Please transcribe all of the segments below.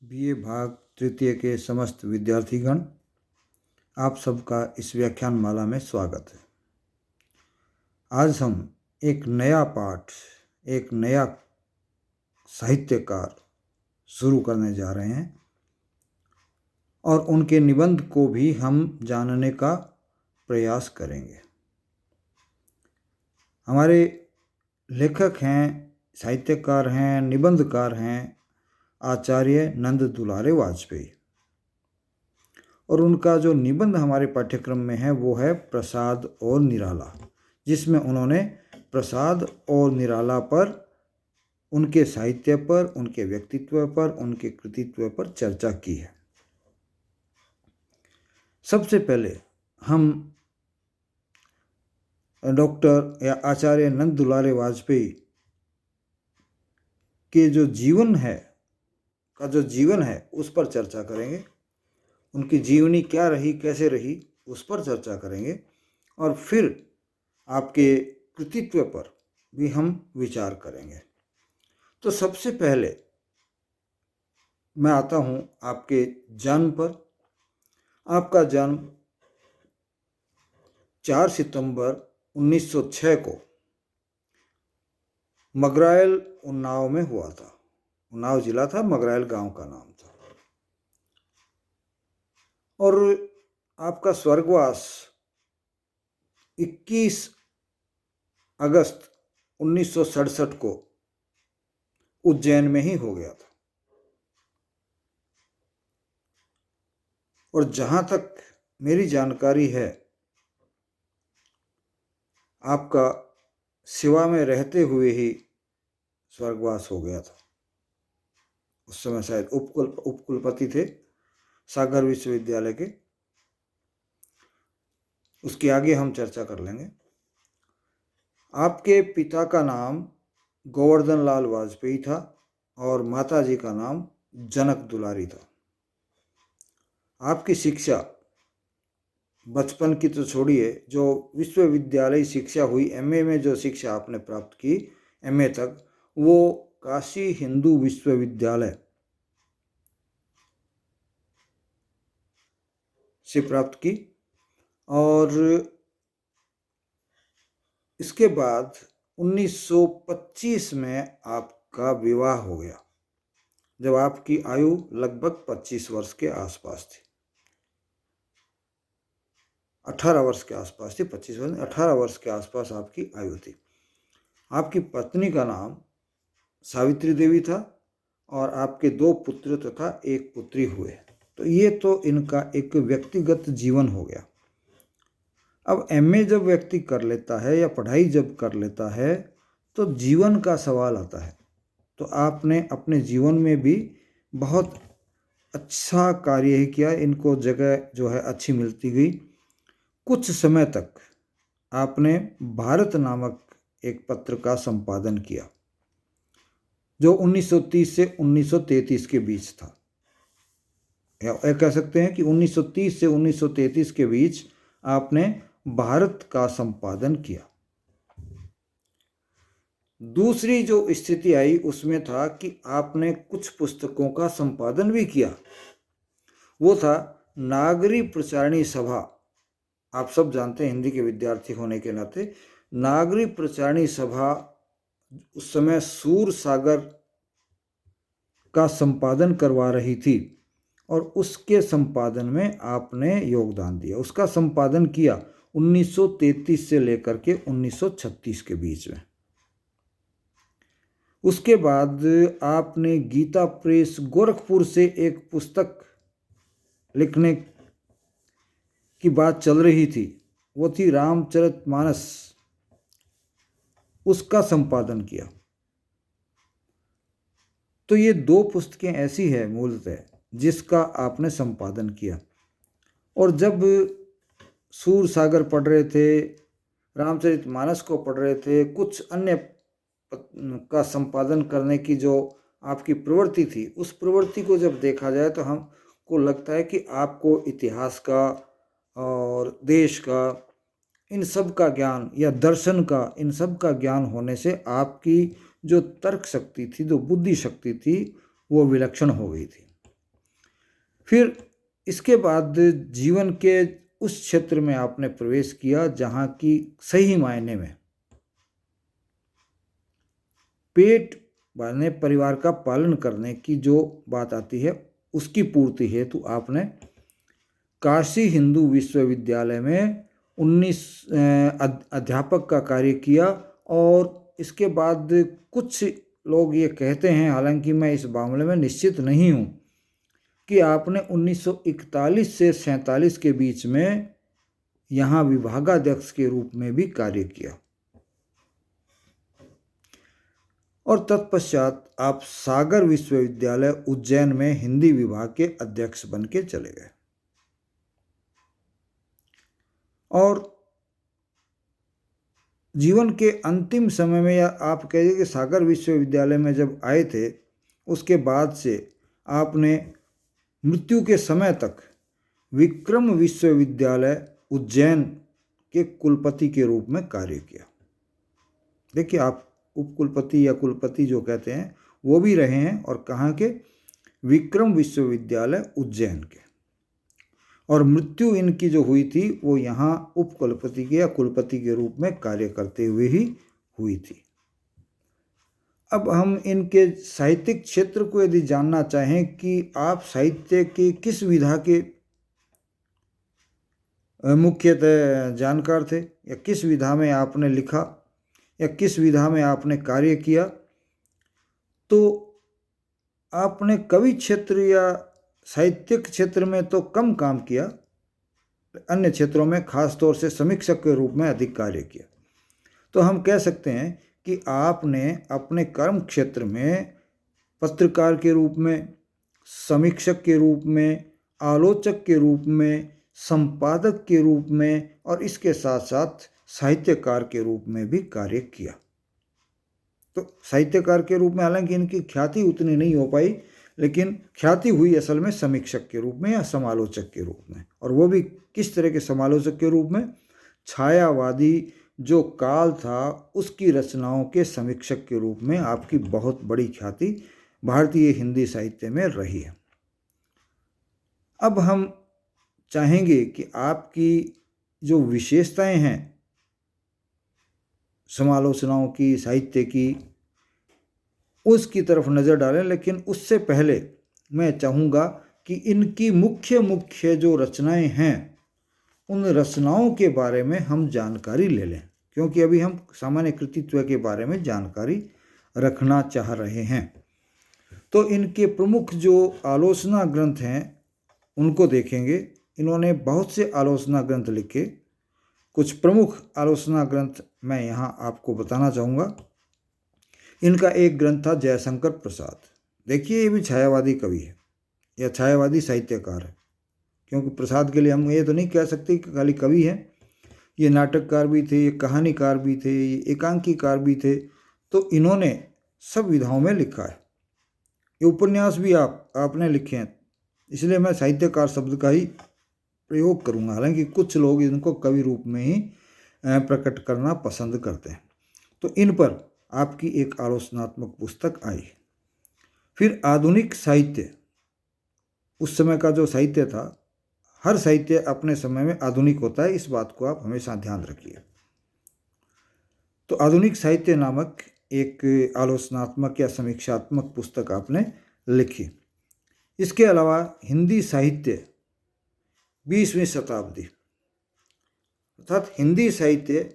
BA भाग तृतीय के समस्त विद्यार्थीगण, आप सबका इस व्याख्यान माला में स्वागत है। आज हम एक नया पाठ, एक नया साहित्यकार शुरू करने जा रहे हैं और उनके निबंध को भी हम जानने का प्रयास करेंगे। हमारे लेखक हैं, साहित्यकार हैं, निबंधकार हैं आचार्य नंद दुलारे वाजपेयी, और उनका जो निबंध हमारे पाठ्यक्रम में है वो है प्रसाद और निराला, जिसमें उन्होंने प्रसाद और निराला पर, उनके साहित्य पर, उनके व्यक्तित्व पर, उनके कृतित्व पर चर्चा की है। सबसे पहले हम डॉक्टर या आचार्य नंद दुलारे वाजपेयी के जो जीवन है उस पर चर्चा करेंगे। उनकी जीवनी क्या रही, कैसे रही, उस पर चर्चा करेंगे और फिर आपके कृतित्व पर भी हम विचार करेंगे। तो सबसे पहले मैं आता हूँ आपके जन्म पर। आपका जन्म 4 सितंबर 1906 को मगरायल उन्नाव में हुआ था। उन्नाव जिला था, मगरायल गांव का नाम था। और आपका स्वर्गवास 21 अगस्त 1967 को उज्जैन में ही हो गया था। और जहाँ तक मेरी जानकारी है, आपका सेवा में रहते हुए ही स्वर्गवास हो गया था। उस समय शायद उपकुलपति थे सागर विश्वविद्यालय के। उसके आगे हम चर्चा कर लेंगे। आपके पिता का नाम गोवर्धन लाल वाजपेयी था और माताजी का नाम जनक दुलारी था। आपकी शिक्षा बचपन की तो छोड़िए, जो विश्वविद्यालय शिक्षा हुई, एमए में जो शिक्षा आपने प्राप्त की, एमए तक, वो काशी हिंदू विश्वविद्यालय से प्राप्त की। और इसके बाद 1925 में आपका विवाह हो गया, जब आपकी आयु लगभग 25 वर्ष के आसपास थी। 18 वर्ष के आसपास थी, 25 वर्ष, 18 वर्ष के आसपास आपकी आयु थी। आपकी पत्नी का नाम सावित्री देवी था और आपके 2 पुत्र तथा 1 पुत्री हुए। तो ये तो इनका एक व्यक्तिगत जीवन हो गया। अब एमए जब व्यक्ति कर लेता है या पढ़ाई जब कर लेता है तो जीवन का सवाल आता है। तो आपने अपने जीवन में भी बहुत अच्छा कार्य ही किया। इनको जगह जो है अच्छी मिलती गई। कुछ समय तक आपने भारत नामक एक पत्र का संपादन किया, जो 1930 से 1933 के बीच था। या कह सकते हैं कि 1930 से 1933 के बीच आपने भारत का संपादन किया। दूसरी जो स्थिति आई उसमें था कि आपने कुछ पुस्तकों का संपादन भी किया। वो था नागरिक प्रचारिणी सभा। आप सब जानते हैं, हिंदी के विद्यार्थी होने के नाते, नागरिक प्रचारिणी सभा उस समय सूर सागर का संपादन करवा रही थी और उसके संपादन में आपने योगदान दिया। उसका संपादन किया 1933 से लेकर के 1936 के बीच में। उसके बाद आपने गीता प्रेस गोरखपुर से एक पुस्तक लिखने की बात चल रही थी, वो थी रामचरितमानस। उसका संपादन किया। तो ये 2 पुस्तकें ऐसी है मूलतः जिसका आपने संपादन किया। और जब सूर सागर पढ़ रहे थे, रामचरितमानस को पढ़ रहे थे, कुछ अन्य का संपादन करने की जो आपकी प्रवृत्ति थी, उस प्रवृत्ति को जब देखा जाए तो हमको लगता है कि आपको इतिहास का और देश का, इन सब का ज्ञान, या दर्शन का, इन सब का ज्ञान होने से आपकी जो तर्क शक्ति थी, जो बुद्धि शक्ति थी, वो विलक्षण हो गई थी। फिर इसके बाद जीवन के उस क्षेत्र में आपने प्रवेश किया जहाँ की सही मायने में पेट भरने, परिवार का पालन करने की जो बात आती है उसकी पूर्ति हेतु आपने काशी हिंदू विश्वविद्यालय में 19 अध्यापक का कार्य किया। और इसके बाद कुछ लोग ये कहते हैं, हालांकि मैं इस मामले में निश्चित नहीं हूँ, कि आपने 1941 से 47 के बीच में यहाँ विभागाध्यक्ष के रूप में भी कार्य किया। और तत्पश्चात आप सागर विश्वविद्यालय उज्जैन में हिंदी विभाग के अध्यक्ष बन के चले गए। और जीवन के अंतिम समय में, या आप कहिए कि सागर विश्वविद्यालय में जब आए थे, उसके बाद से आपने मृत्यु के समय तक विक्रम विश्वविद्यालय उज्जैन के कुलपति के रूप में कार्य किया। देखिए, आप उपकुलपति या कुलपति जो कहते हैं वो भी रहे हैं, और कहाँ के? विक्रम विश्वविद्यालय उज्जैन के। और मृत्यु इनकी जो हुई थी वो यहाँ उपकुलपति के या कुलपति के रूप में कार्य करते हुए ही हुई थी। अब हम इनके साहित्यिक क्षेत्र को यदि जानना चाहें कि आप साहित्य के किस विधा के मुख्यतः जानकार थे, या किस विधा में आपने लिखा, या किस विधा में आपने कार्य किया, तो आपने कवि क्षेत्र या साहित्यिक क्षेत्र में तो कम काम किया, अन्य क्षेत्रों में खास तौर से समीक्षक के रूप में अधिक कार्य किया। तो हम कह सकते हैं कि आपने अपने कर्म क्षेत्र में पत्रकार के रूप में, समीक्षक के रूप में, आलोचक के रूप में, संपादक के रूप में, और इसके साथ साथ साहित्यकार के रूप में भी कार्य किया। तो साहित्यकार के रूप में हालांकि इनकी ख्याति उतनी नहीं हो पाई, लेकिन ख्याति हुई असल में समीक्षक के रूप में या समालोचक के रूप में। और वो भी किस तरह के समालोचक के रूप में? छायावादी जो काल था उसकी रचनाओं के समीक्षक के रूप में आपकी बहुत बड़ी ख्याति भारतीय हिंदी साहित्य में रही है। अब हम चाहेंगे कि आपकी जो विशेषताएं हैं समालोचनाओं की, साहित्य की, उसकी तरफ नज़र डालें। लेकिन उससे पहले मैं चाहूँगा कि इनकी मुख्य जो रचनाएं हैं उन रचनाओं के बारे में हम जानकारी ले लें, क्योंकि अभी हम सामान्य कृतित्व के बारे में जानकारी रखना चाह रहे हैं। तो इनके प्रमुख जो आलोचना ग्रंथ हैं उनको देखेंगे। इन्होंने बहुत से आलोचना ग्रंथ लिखे। कुछ प्रमुख आलोचना ग्रंथ मैं यहाँ आपको बताना चाहूँगा। इनका एक ग्रंथ था जयशंकर प्रसाद। देखिए, ये भी छायावादी कवि है या छायावादी साहित्यकार है, क्योंकि प्रसाद के लिए हम ये तो नहीं कह सकते कि खाली कवि हैं। ये नाटककार भी थे, ये कहानीकार भी थे, ये एकांकीकार भी थे। तो इन्होंने सब विधाओं में लिखा है। ये उपन्यास भी आपने लिखे हैं, इसलिए मैं साहित्यकार शब्द का ही प्रयोग करूँगा। हालांकि कुछ लोग इनको कवि रूप में ही प्रकट करना पसंद करते हैं। तो इन पर आपकी एक आलोचनात्मक पुस्तक आई। फिर आधुनिक साहित्य, उस समय का जो साहित्य था, हर साहित्य अपने समय में आधुनिक होता है, इस बात को आप हमेशा ध्यान रखिए। तो आधुनिक साहित्य नामक एक आलोचनात्मक या समीक्षात्मक पुस्तक आपने लिखी। इसके अलावा हिंदी साहित्य 20वीं शताब्दी, अर्थात हिंदी साहित्य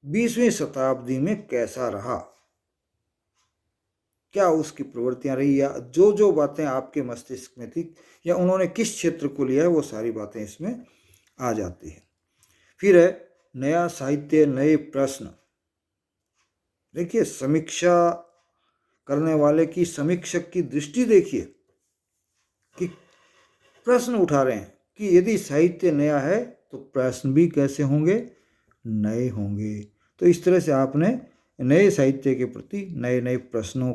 20वीं शताब्दी में कैसा रहा, क्या उसकी प्रवृत्तियां रही, या जो बातें आपके मस्तिष्क में थी या उन्होंने किस क्षेत्र को लिया है, वो सारी बातें इसमें आ जाती हैं। फिर है नया साहित्य, नए प्रश्न। देखिए, समीक्षा करने वाले की, समीक्षक की दृष्टि देखिए कि प्रश्न उठा रहे हैं कि यदि साहित्य नया है तो प्रश्न भी कैसे होंगे? नए होंगे। तो इस तरह से आपने नए साहित्य के प्रति नए प्रश्नों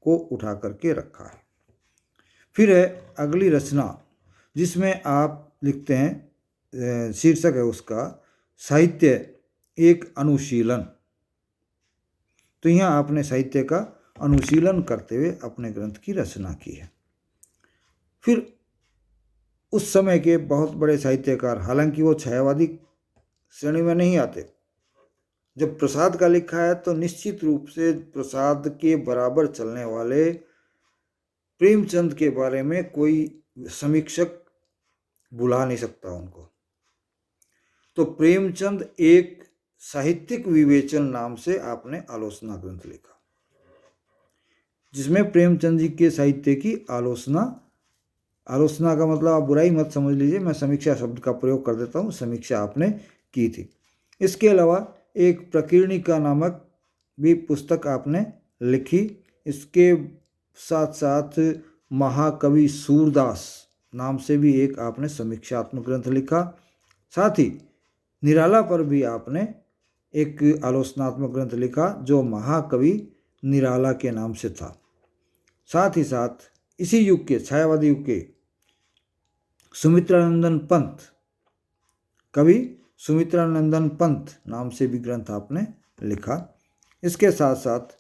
को उठा करके रखा है। फिर है अगली रचना, जिसमें आप लिखते हैं, शीर्षक है उसका साहित्य एक अनुशीलन। तो यहाँ आपने साहित्य का अनुशीलन करते हुए अपने ग्रंथ की रचना की है। फिर उस समय के बहुत बड़े साहित्यकार, हालांकि वो छायावादी श्रेणी में नहीं आते, जब प्रसाद का लिखा है तो निश्चित रूप से प्रसाद के बराबर चलने वाले प्रेमचंद के बारे में कोई समीक्षक बुला नहीं सकता उनको। तो प्रेमचंद एक साहित्यिक विवेचन नाम से आपने आलोचना ग्रंथ लिखा, जिसमें प्रेमचंद जी के साहित्य की आलोचना का मतलब आप बुराई मत समझ लीजिए, मैं समीक्षा शब्द का प्रयोग कर देता हूँ, समीक्षा आपने की थी। इसके अलावा एक प्रकीर्णिका नामक भी पुस्तक आपने लिखी। इसके साथ साथ महाकवि सूरदास नाम से भी एक आपने समीक्षात्मक ग्रंथ लिखा। साथ ही निराला पर भी आपने एक आलोचनात्मक ग्रंथ लिखा जो महाकवि निराला के नाम से था। साथ ही साथ इसी युग के, छायावादी युग के सुमित्रानंदन पंत, कवि सुमित्रानंदन पंत नाम से भी ग्रंथ आपने लिखा। इसके साथ साथ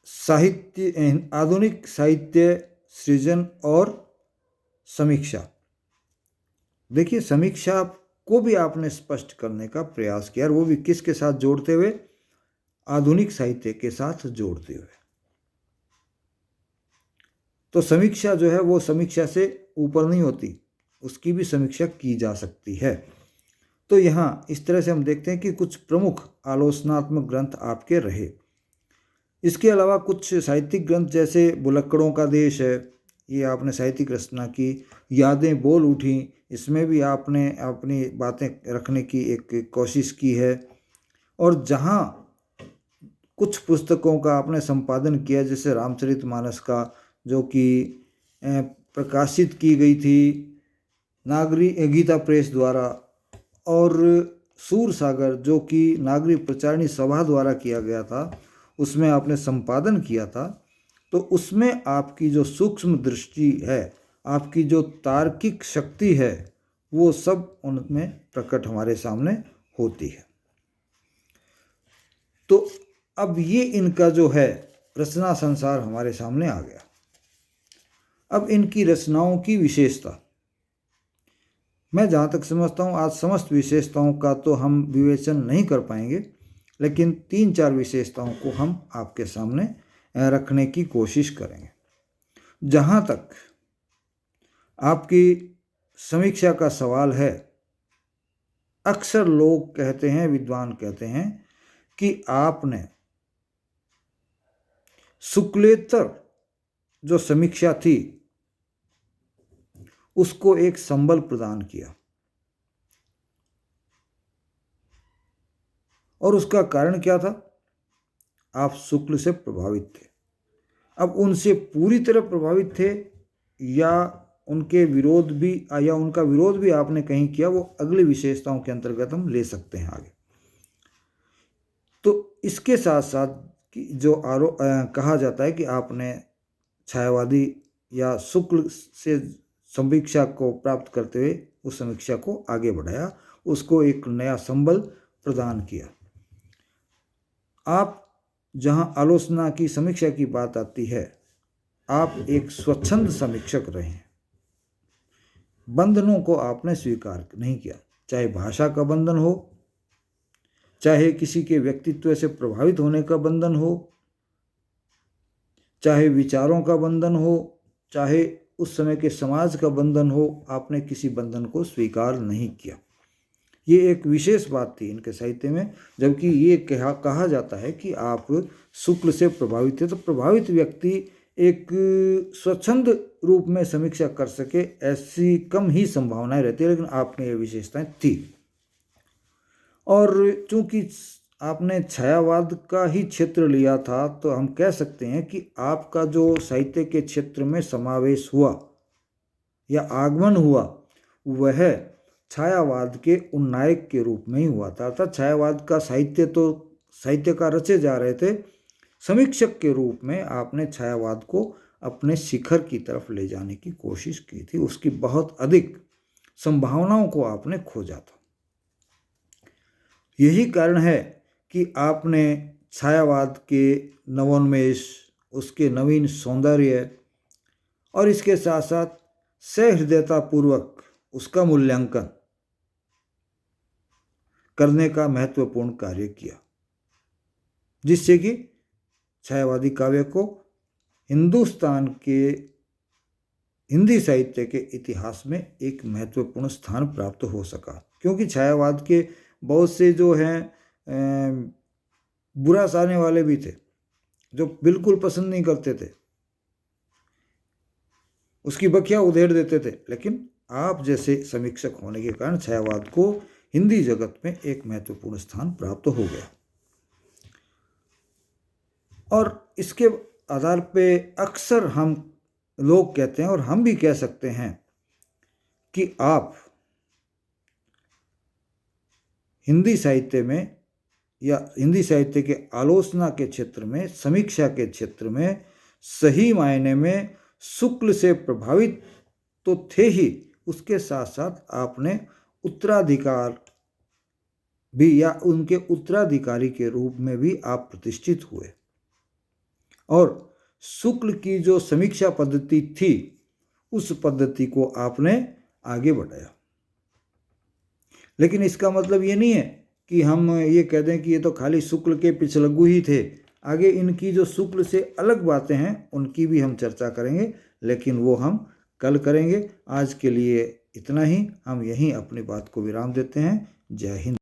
साहित्य, आधुनिक साहित्य सृजन और समीक्षा, देखिए समीक्षा को भी आपने स्पष्ट करने का प्रयास किया, और वो भी किसके साथ जोड़ते हुए? आधुनिक साहित्य के साथ जोड़ते हुए। तो समीक्षा जो है वो समीक्षा से ऊपर नहीं होती, उसकी भी समीक्षा की जा सकती है। तो यहाँ इस तरह से हम देखते हैं कि कुछ प्रमुख आलोचनात्मक ग्रंथ आपके रहे। इसके अलावा कुछ साहित्यिक ग्रंथ जैसे बुलक्कड़ों का देश है, ये आपने साहित्यिक रचना की। यादें बोल उठी, इसमें भी आपने अपनी बातें रखने की एक कोशिश की है। और जहाँ कुछ पुस्तकों का आपने संपादन किया, जैसे रामचरितमानस का, जो कि प्रकाशित की गई थी नागरी गीता प्रेस द्वारा, और सूरसागर जो कि नागरी प्रचारणी सभा द्वारा किया गया था, उसमें आपने संपादन किया था। तो उसमें आपकी जो सूक्ष्म दृष्टि है, आपकी जो तार्किक शक्ति है, वो सब उनमें प्रकट हमारे सामने होती है। तो अब ये इनका जो है रचना संसार हमारे सामने आ गया। अब इनकी रचनाओं की विशेषता, मैं जहाँ तक समझता हूँ आज समस्त विशेषताओं का तो हम विवेचन नहीं कर पाएंगे, लेकिन 3-4 विशेषताओं को हम आपके सामने रखने की कोशिश करेंगे। जहाँ तक आपकी समीक्षा का सवाल है, अक्सर लोग कहते हैं, विद्वान कहते हैं कि आपने शुक्लेतर जो समीक्षा थी उसको एक संबल प्रदान किया, और उसका कारण क्या था? आप शुक्ल से प्रभावित थे। अब उनसे पूरी तरह प्रभावित थे या उनके विरोध भी, या उनका विरोध भी आपने कहीं किया, वो अगली विशेषताओं के अंतर्गत हम ले सकते हैं आगे। तो इसके साथ साथ कि जो कहा जाता है कि आपने छायावादी या शुक्ल से समीक्षा को प्राप्त करते हुए उस समीक्षा को आगे बढ़ाया, उसको एक नया संबल प्रदान किया। आप जहां आलोचना की, समीक्षा की बात आती है, आप एक स्वच्छंद समीक्षक रहे हैं। बंधनों को आपने स्वीकार नहीं किया, चाहे भाषा का बंधन हो, चाहे किसी के व्यक्तित्व से प्रभावित होने का बंधन हो, चाहे विचारों का बंधन हो, चाहे उस समय के समाज का बंधन हो, आपने किसी बंधन को स्वीकार नहीं किया। ये एक विशेष बात थी इनके साहित्य में। जबकि ये कहा जाता है कि आप शुक्ल से प्रभावित थे, तो प्रभावित व्यक्ति एक स्वच्छंद रूप में समीक्षा कर सके, ऐसी कम ही संभावनाएं रहती है, लेकिन आपने ये विशेषताएं थी। और चूंकि आपने छायावाद का ही क्षेत्र लिया था, तो हम कह सकते हैं कि आपका जो साहित्य के क्षेत्र में समावेश हुआ या आगमन हुआ, वह छायावाद के उन्नायक के रूप में ही हुआ था। अर्थात छायावाद का साहित्यकार रचे जा रहे थे, समीक्षक के रूप में आपने छायावाद को अपने शिखर की तरफ ले जाने की कोशिश की थी। उसकी बहुत अधिक संभावनाओं को आपने खोजा था। यही कारण है कि आपने छायावाद के नवोन्मेष, उसके नवीन सौंदर्य, और इसके साथ साथ सहृदयतापूर्वक उसका मूल्यांकन करने का महत्वपूर्ण कार्य किया, जिससे कि छायावादी काव्य को हिंदुस्तान के हिंदी साहित्य के इतिहास में एक महत्वपूर्ण स्थान प्राप्त हो सका। क्योंकि छायावाद के बहुत से जो हैं बुरा साने वाले भी थे, जो बिल्कुल पसंद नहीं करते थे, उसकी बखिया उधेड़ देते थे, लेकिन आप जैसे समीक्षक होने के कारण छायावाद को हिंदी जगत में एक महत्वपूर्ण स्थान प्राप्त हो गया। और इसके आधार पे अक्सर हम लोग कहते हैं और हम भी कह सकते हैं कि आप हिंदी साहित्य में या हिंदी साहित्य के आलोचना के क्षेत्र में, समीक्षा के क्षेत्र में सही मायने में शुक्ल से प्रभावित तो थे ही, उसके साथ साथ आपने उत्तराधिकार भी या उनके उत्तराधिकारी के रूप में भी आप प्रतिष्ठित हुए। और शुक्ल की जो समीक्षा पद्धति थी, उस पद्धति को आपने आगे बढ़ाया। लेकिन इसका मतलब ये नहीं है कि हम ये कह दें कि ये तो खाली शुक्ल के पिछलग्गू ही थे। आगे इनकी जो शुक्ल से अलग बातें हैं उनकी भी हम चर्चा करेंगे, लेकिन वो हम कल करेंगे। आज के लिए इतना ही, हम यहीं अपनी बात को विराम देते हैं। जय हिंद।